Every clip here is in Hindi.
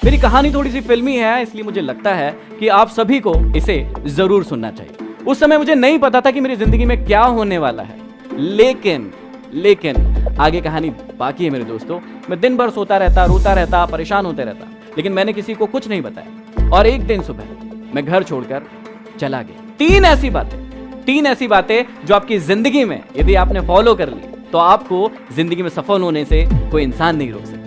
मेरी कहानी थोड़ी सी फिल्मी है, इसलिए मुझे लगता है कि आप सभी को इसे जरूर सुनना चाहिए। उस समय मुझे नहीं पता था कि मेरी जिंदगी में क्या होने वाला है, लेकिन आगे कहानी बाकी है मेरे दोस्तों। मैं दिन भर सोता रहता, रोता रहता, परेशान होते रहता, लेकिन मैंने किसी को कुछ नहीं बताया। और एक दिन सुबह मैं घर छोड़कर चला गया। तीन ऐसी बातें जो आपकी जिंदगी में यदि आपने फॉलो कर ली तो आपको जिंदगी में सफल होने से कोई इंसान नहीं रोक सकता।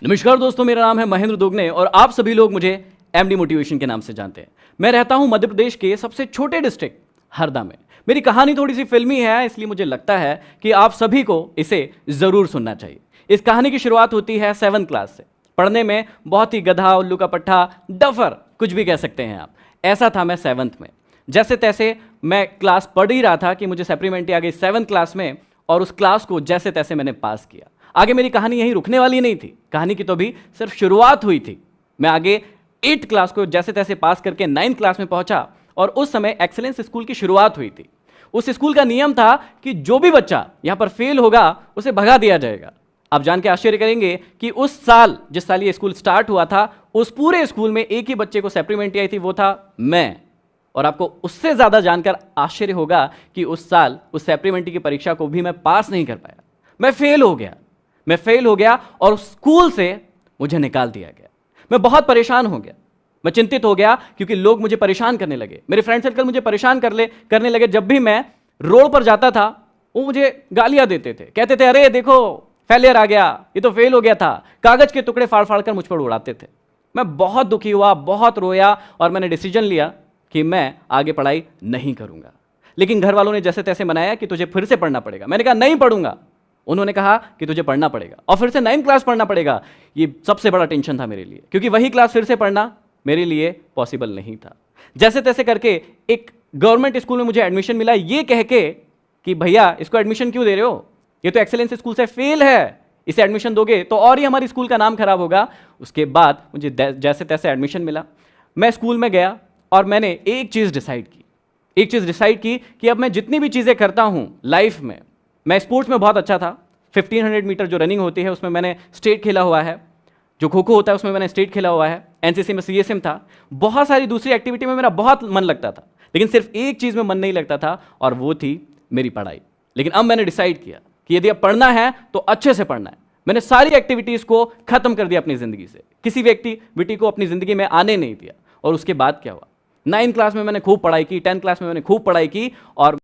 नमस्कार दोस्तों, मेरा नाम है महेंद्र दोगने और आप सभी लोग मुझे एमडी मोटिवेशन के नाम से जानते हैं। मैं रहता हूं मध्य प्रदेश के सबसे छोटे डिस्ट्रिक्ट हरदा में। मेरी कहानी थोड़ी सी फिल्मी है, इसलिए मुझे लगता है कि आप सभी को इसे जरूर सुनना चाहिए। इस कहानी की शुरुआत होती है 7th क्लास से। पढ़ने में बहुत ही गधा, उल्लू का पट्टा, डफर, कुछ भी कह सकते हैं आप। ऐसा था मैं 7th में। जैसे तैसे मैं क्लास पढ़ ही रहा था कि मुझे सप्लीमेंट्री आ गई 7th क्लास में, और उस क्लास को जैसे तैसे मैंने पास किया। आगे मेरी कहानी यहीं रुकने वाली नहीं थी, कहानी की तो भी सिर्फ शुरुआत हुई थी। मैं आगे 8th क्लास को जैसे तैसे पास करके 9th क्लास में पहुंचा, और उस समय एक्सीलेंस स्कूल की शुरुआत हुई थी। उस स्कूल का नियम था कि जो भी बच्चा यहां पर फेल होगा उसे भगा दिया जाएगा। आप जान के आश्चर्य करेंगे कि उस साल, जिस साल ये स्कूल स्टार्ट हुआ था, उस पूरे स्कूल में एक ही बच्चे को सप्लीमेंट्री आई थी, वो था मैं। और आपको उससे ज्यादा जानकर आश्चर्य होगा कि उस साल उस सप्लीमेंट्री की परीक्षा को भी मैं पास नहीं कर पाया। मैं फेल हो गया और स्कूल से मुझे निकाल दिया गया। मैं बहुत परेशान हो गया, मैं चिंतित हो गया, क्योंकि लोग मुझे परेशान करने लगे। मेरे फ्रेंड सर्कल मुझे परेशान करने लगे। जब भी मैं रोड पर जाता था वो मुझे गालियां देते थे, कहते थे अरे देखो फेलियर आ गया, ये तो फेल हो गया था। कागज के टुकड़े फाड़ फाड़ कर मुझ पर उड़ाते थे। मैं बहुत दुखी हुआ, बहुत रोया, और मैंने डिसीजन लिया कि मैं आगे पढ़ाई नहीं करूंगा। लेकिन घर वालों ने जैसे तैसे मनाया कि तुझे फिर से पढ़ना पड़ेगा। मैंने कहा नहीं पढ़ूंगा। उन्होंने कहा कि तुझे पढ़ना पड़ेगा और फिर से 9th क्लास पढ़ना पड़ेगा। ये सबसे बड़ा टेंशन था मेरे लिए, क्योंकि वही क्लास फिर से पढ़ना मेरे लिए पॉसिबल नहीं था। जैसे तैसे करके एक गवर्नमेंट स्कूल में मुझे एडमिशन मिला, ये कह के कि भैया इसको एडमिशन क्यों दे रहे हो, ये तो एक्सेलेंस स्कूल से फेल है, इसे एडमिशन दोगे तो और ही हमारी स्कूल का नाम खराब होगा। उसके बाद मुझे जैसे तैसे एडमिशन मिला। मैं स्कूल में गया और मैंने एक चीज़ डिसाइड की कि अब मैं जितनी भी चीज़ें करता हूं लाइफ में, मैं स्पोर्ट्स में बहुत अच्छा था। 1500 मीटर जो रनिंग होती है उसमें मैंने स्टेट खेला हुआ है, जो खो खो होता है उसमें मैंने स्टेट खेला हुआ है, एनसीसी में सीएसएम था। बहुत सारी दूसरी एक्टिविटी में मेरा बहुत मन लगता था, लेकिन सिर्फ एक चीज़ में मन नहीं लगता था, और वो थी मेरी पढ़ाई। लेकिन अब मैंने डिसाइड किया कि यदि अब पढ़ना है तो अच्छे से पढ़ना है। मैंने सारी एक्टिविटीज़ को खत्म कर दिया अपनी ज़िंदगी से, किसी भी एक्टिविटी को अपनी ज़िंदगी में आने नहीं दिया। और उसके बाद क्या हुआ, 9th क्लास में मैंने खूब पढ़ाई की, 10th क्लास में मैंने खूब पढ़ाई की, और